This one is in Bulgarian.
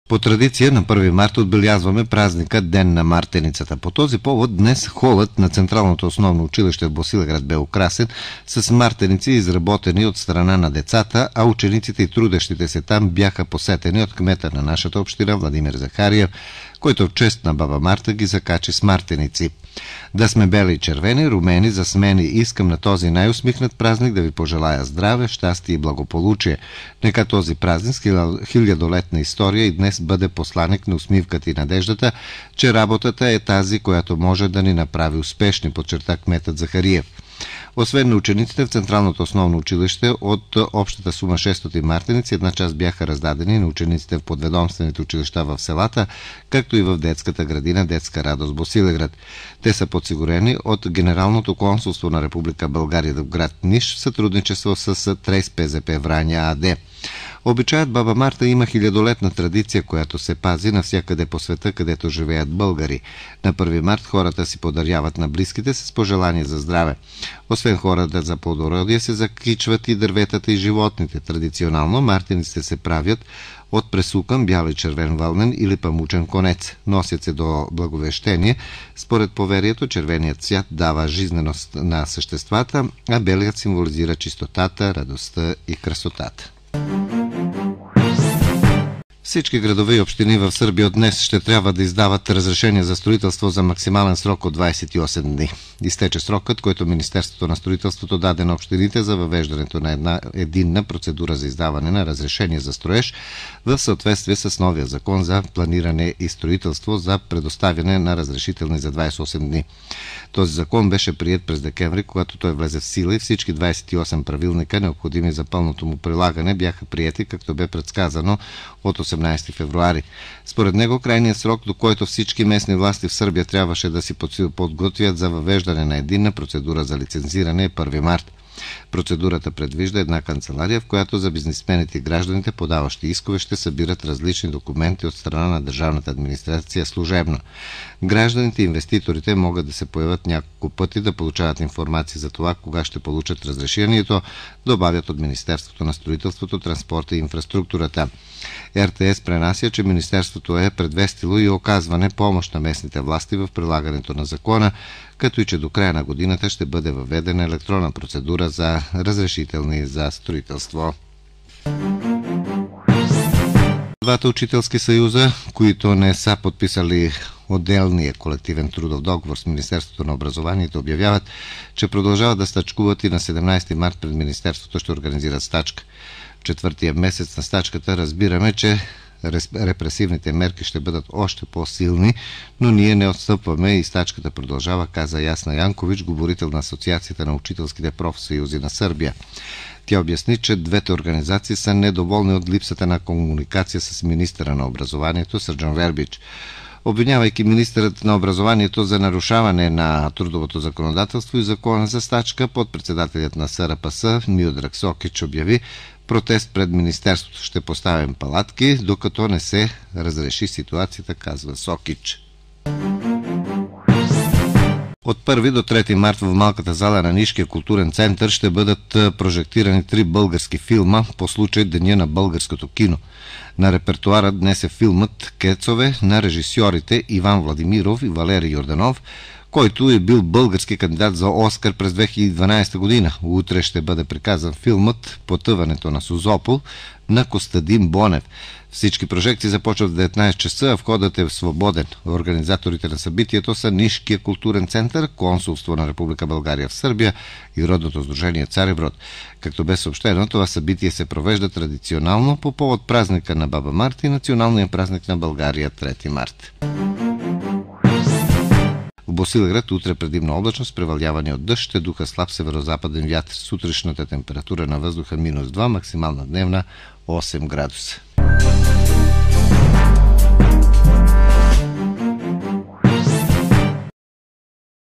По традиция на 1 март отбелязваме празника Ден на мартеницата. По този повод днес холът на Централното основно училище в Босилеград бе украсен с мартеници, изработени от страна на децата, а учениците и трудещите се там бяха посетени от кмета на нашата община Владимир Захариев, който в чест на баба Марта ги закачи с мартеници. Да сме бели и червени, румени, засмени, искам на този най-усмихнат празник да ви пожелая здраве, щастие и благополучие. Нека този празник с хилядолетна история и днес бъде посланик на усмивката и надеждата, че работата е тази, която може да ни направи успешни, подчерта кметът Захариев. Освен на учениците в Централното основно училище, от общата сума 600 мартеници, една част бяха раздадени на учениците в подведомствените училища в селата, както и в детската градина Детска радост Босилеград. Те са подсигурени от Генералното консулство на Република България в град Ниш в сътрудничество с Трейс ПЗП Враня АД. Обичаят баба Марта има хилядолетна традиция, която се пази навсякъде по света, където живеят българи. На 1 март хората си подаряват на близките с пожелание за здраве. Освен хората за плодородие се закичват и дърветата и животните. Традиционално мартениците се правят от пресукан бял и червен вълнен или памучен конец. Носят се до благовещение. Според поверието, червеният цвят дава жизненост на съществата, а белият символизира чистотата, радостта и красотата. Всички градове и общини в Сърбия от днес ще трябва да издават разрешение за строителство за максимален срок от 28 дни. Изтече срокът, който Министерството на строителството даде на общините за въвеждането на една единна процедура за издаване на разрешение за строеж в съответствие с новия закон за планиране и строителство за предоставяне на разрешителни за 28 дни. Този закон беше приет през декември, когато той влезе в сила и всички 28 правилника, необходими за пълното му прилагане, бяха приети, както бе предсказано от 18 февруари. Според него крайният срок, до който всички местни власти в Сърбия трябваше да си подготвят за въвеждане на единна процедура за лицензиране е 1 март. Процедурата предвижда една канцелария, в която за бизнесмените и гражданите, подаващи искове, ще събират различни документи от страна на държавната администрация служебно. Гражданите и инвеститорите могат да се появят няколко пъти да получават информация за това, кога ще получат разрешението, добавят от Министерството на строителството, транспорта и инфраструктурата. РТС пренася, че Министерството е предвестило и оказване помощ на местните власти в прилагането на закона, като и че до края на годината ще бъде въведена електронна процедура за разрешителни за строителство. Двата учителски съюза, които не са подписали отделния колективен трудов договор с Министерството на образованието, обявяват, че продължават да стачкуват и на 17 март пред Министерството ще организират стачка. В четвъртия месец на стачката разбираме, че репресивните мерки ще бъдат още по-силни, но ние не отстъпваме и стачката продължава, каза Ясна Янкович, говорител на Асоциацията на учителските профсъюзи на Сърбия. Тя обясни, че двете организации са недоволни от липсата на комуникация с министъра на образованието Сърджан Вербич. Обвинявайки министърът на образованието за нарушаване на трудовото законодателство и закона за стачка, подпредседателят на СРПС Милдраг Сокич обяви, протест пред Министерството ще поставим палатки, докато не се разреши ситуацията, казва Сокич. От 1 до 3 март в малката зала на Нишкия културен център ще бъдат прожектирани 3 български филма по случай Деня на българското кино. На репертуара днес е филмът «Кецове» на режисьорите Иван Владимиров и Валери Йорданов, който е бил български кандидат за Оскар през 2012 година. Утре ще бъде приказан филмът «Потъването на Созопол» на Костадин Бонев. Всички прожекции започват в 19 часа, а входът е свободен. Организаторите на събитието са Нишкия културен център, консулство на Република България в Сърбия и Родното сдружение Цариброд. Както бе съобщено, това събитие се провежда традиционално по повод празника на баба Марта и националния празник на България 3 март. В Босилеград утре предимно облачно с преваляване от дъжд, ще духа слаб северозападен вятър. Сутрешната температура на въздуха -2, максимална дневна 8 градуса.